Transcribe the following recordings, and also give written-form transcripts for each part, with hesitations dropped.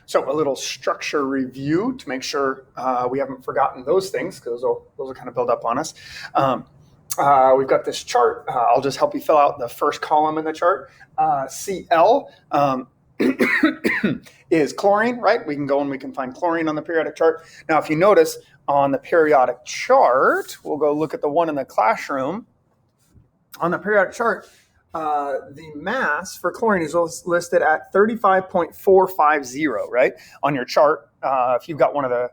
So a little structure review to make sure we haven't forgotten those things, because those will kind of build up on us. We've got this chart. I'll just help you fill out the first column in the chart. Cl is chlorine, right? We can go and we can find chlorine on the periodic chart. Now, if you notice on the periodic chart, we'll go look at the one in the classroom. On the periodic chart, the mass for chlorine is listed at 35.450, right? On your chart, if you've got one of the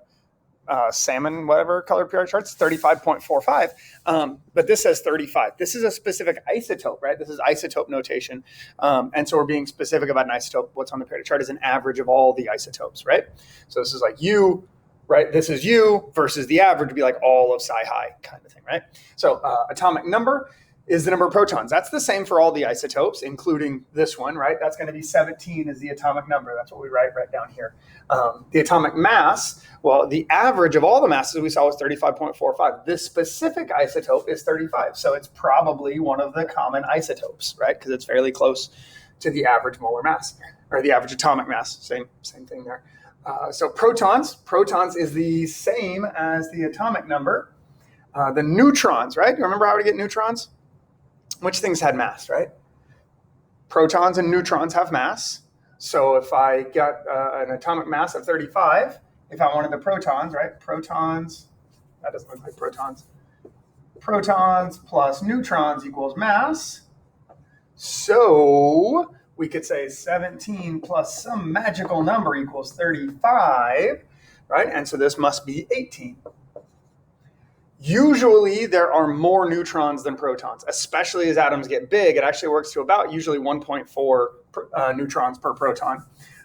salmon, whatever color periodic charts, 35.45. But this says 35. This is a specific isotope, right? This is isotope notation. And so we're being specific about an isotope. What's on the periodic chart is an average of all the isotopes, right? So this is like U, right? This is U versus the average would be like all of psi high kind of thing, right? So atomic number is the number of protons. That's the same for all the isotopes, including this one, right? That's going to be 17 is the atomic number. That's what we write right down here. The atomic mass, well, the average of all the masses we saw was 35.45. This specific isotope is 35. So it's probably one of the common isotopes, right? Because it's fairly close to the average molar mass, or the average atomic mass. Same thing there. So protons is the same as the atomic number. The neutrons, right? You remember how to get neutrons? Which things had mass, right? Protons and neutrons have mass. So if I got an atomic mass of 35, if I wanted the protons, right? Protons, that doesn't look like protons. Protons plus neutrons equals mass. So we could say 17 plus some magical number equals 35, right? And so this must be 18. Usually there are more neutrons than protons, especially as atoms get big. It actually works to about usually 1.4 neutrons per proton.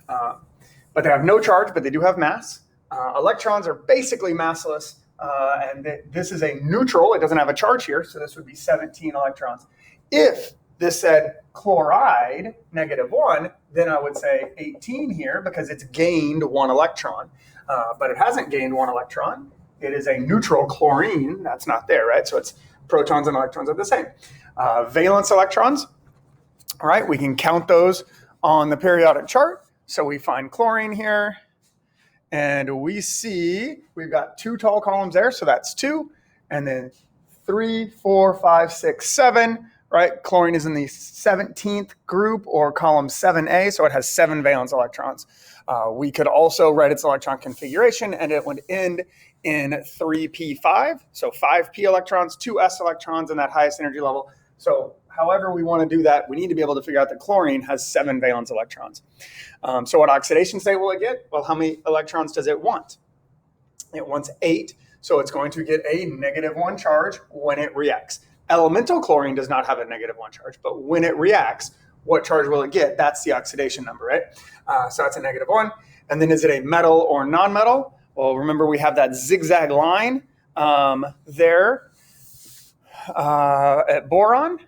But they have no charge, but they do have mass. Electrons are basically massless, and this is a neutral. It doesn't have a charge here, so this would be 17 electrons. If this said chloride, -1, then I would say 18 here because it's gained 1 electron. But it hasn't gained 1 electron. It is a neutral chlorine. That's not there, right? So it's protons and electrons are the same. Valence electrons, all right, we can count those on the periodic chart. So we find chlorine here, and we see we've got 2 tall columns there, so that's 2, and then 3, 4, 5, 6, 7, right? Chlorine is in the 17th group, or column 7A, so it has 7 valence electrons. We could also write its electron configuration, and it would end in 3p5, so 5p electrons, 2s electrons in that highest energy level. So however we want to do that, we need to be able to figure out that chlorine has 7 valence electrons. So what oxidation state will it get? Well, how many electrons does it want? It wants 8, so it's going to get a -1 charge when it reacts. Elemental chlorine does not have a -1 charge, but when it reacts, what charge will it get? That's the oxidation number, right? So that's a -1. And then is it a metal or non-metal? Well, remember we have that zigzag line there at boron.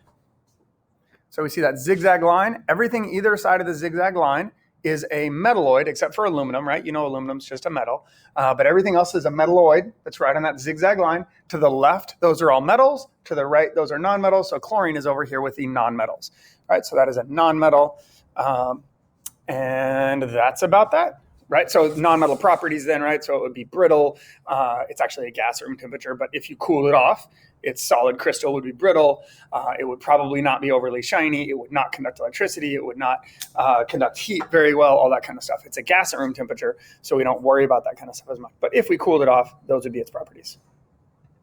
So we see that zigzag line. Everything either side of the zigzag line is a metalloid, except for aluminum, right? You know aluminum's just a metal. But everything else is a metalloid that's right on that zigzag line. To the left, those are all metals. To the right, those are non-metals. So chlorine is over here with the non-metals. All right, so that is a non-metal. And that's about that. Right, so non-metal properties then, right? So it would be brittle. It's actually a gas at room temperature, but if you cool it off, its solid crystal would be brittle. It would probably not be overly shiny. It would not conduct electricity. It would not conduct heat very well, all that kind of stuff. It's a gas at room temperature, so we don't worry about that kind of stuff as much. But if we cooled it off, those would be its properties.